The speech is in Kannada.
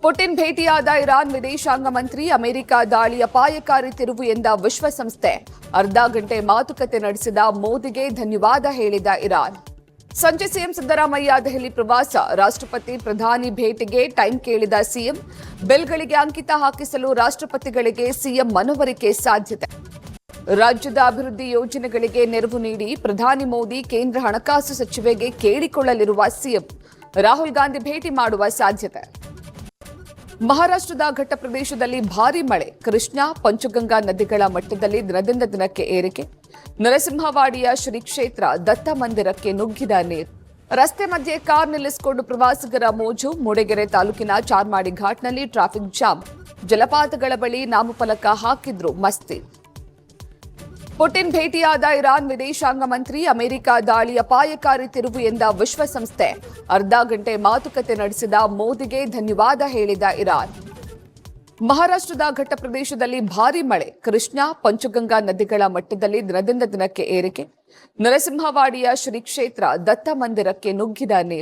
ಪುಟಿನ್ ಭೇಟಿಯಾದ ಇರಾನ್ ವಿದೇಶಾಂಗ ಮಂತ್ರಿ ಅಮೆರಿಕ ದಾಳಿ ಅಪಾಯಕಾರಿ ತಿರುವು ಎಂದ ವಿಶ್ವಸಂಸ್ಥೆ. ಅರ್ಧ ಗಂಟೆ ಮಾತುಕತೆ ನಡೆಸಿದ ಮೋದಿಗೆ ಧನ್ಯವಾದ ಹೇಳಿದ ಇರಾನ್. ಸಂಜೆ ಸಿಎಂ ಸಿದ್ದರಾಮಯ್ಯ ದೆಹಲಿ ಪ್ರವಾಸ. ರಾಷ್ಟ್ರಪತಿ ಪ್ರಧಾನಿ ಭೇಟಿಗೆ ಟೈಮ್ ಕೇಳಿದ ಸಿಎಂ. ಬಿಲ್ಗಳಿಗೆ ಅಂಕಿತ ಹಾಕಿಸಲು ರಾಷ್ಟ್ರಪತಿಗಳಿಗೆ ಸಿಎಂ ಮನವರಿಕೆ ಸಾಧ್ಯತೆ. ರಾಜ್ಯದ ಅಭಿವೃದ್ಧಿ ಯೋಜನೆಗಳಿಗೆ ನೆರವು ನೀಡಿ ಪ್ರಧಾನಿ ಮೋದಿ ಕೇಂದ್ರ ಹಣಕಾಸು ಸಚಿವೆಗೆ ಕೇಳಿಕೊಳ್ಳಲಿರುವ ಸಿಎಂ. ರಾಹುಲ್ ಗಾಂಧಿ ಭೇಟಿ ಮಾಡುವ ಸಾಧ್ಯತೆ. ಮಹಾರಾಷ್ಟ್ರದ ಘಟ್ಟ ಪ್ರದೇಶದಲ್ಲಿ ಭಾರೀ ಮಳೆ. ಕೃಷ್ಣಾ, ಪಂಚಗಂಗಾ ನದಿಗಳ ಮಟ್ಟದಲ್ಲಿ ದಿನದಿಂದ ದಿನಕ್ಕೆ ಏರಿಕೆ. ನರಸಿಂಹವಾಡಿಯ ಶ್ರೀ ಕ್ಷೇತ್ರ ದತ್ತ ಮಂದಿರಕ್ಕೆ ನುಗ್ಗಿದ ನೀರು. ರಸ್ತೆ ಮಧ್ಯೆ ಕಾರ್ ನಿಲ್ಲಿಸಿಕೊಂಡು ಪ್ರವಾಸಿಗರ ಮೋಜು. ಮೂಡಿಗೆರೆ ತಾಲೂಕಿನ ಚಾರ್ಮಾಡಿ ಘಾಟ್ನಲ್ಲಿ ಟ್ರಾಫಿಕ್ ಜಾಮ್. ಜಲಪಾತಗಳ ಬಳಿ ನಾಮಫಲಕ ಹಾಕಿದ್ರು ಮಸ್ತಿ. ಪುಟಿನ್ ಭೇಟಿಯಾದ ಇರಾನ್ ವಿದೇಶಾಂಗ ಮಂತ್ರಿ ಅಮೆರಿಕ ದಾಳಿ ಅಪಾಯಕಾರಿ ತಿರುವು ಎಂದ ವಿಶ್ವಸಂಸ್ಥೆ. ಅರ್ಧ ಗಂಟೆ ಮಾತುಕತೆ ನಡೆಸಿದ ಮೋದಿಗೆ ಧನ್ಯವಾದ ಹೇಳಿದ ಇರಾನ್. ಮಹಾರಾಷ್ಟ್ರದ ಘಟ್ಟ ಪ್ರದೇಶದಲ್ಲಿ ಭಾರೀ ಮಳೆ. ಕೃಷ್ಣಾ, ಪಂಚಗಂಗಾ ನದಿಗಳ ಮಟ್ಟದಲ್ಲಿ ದಿನದಿಂದ ದಿನಕ್ಕೆ ಏರಿಕೆ. ನರಸಿಂಹವಾಡಿಯ ಶ್ರೀ ಕ್ಷೇತ್ರ ದತ್ತ ಮಂದಿರಕ್ಕೆ ನುಗ್ಗಿದ ನೀರು.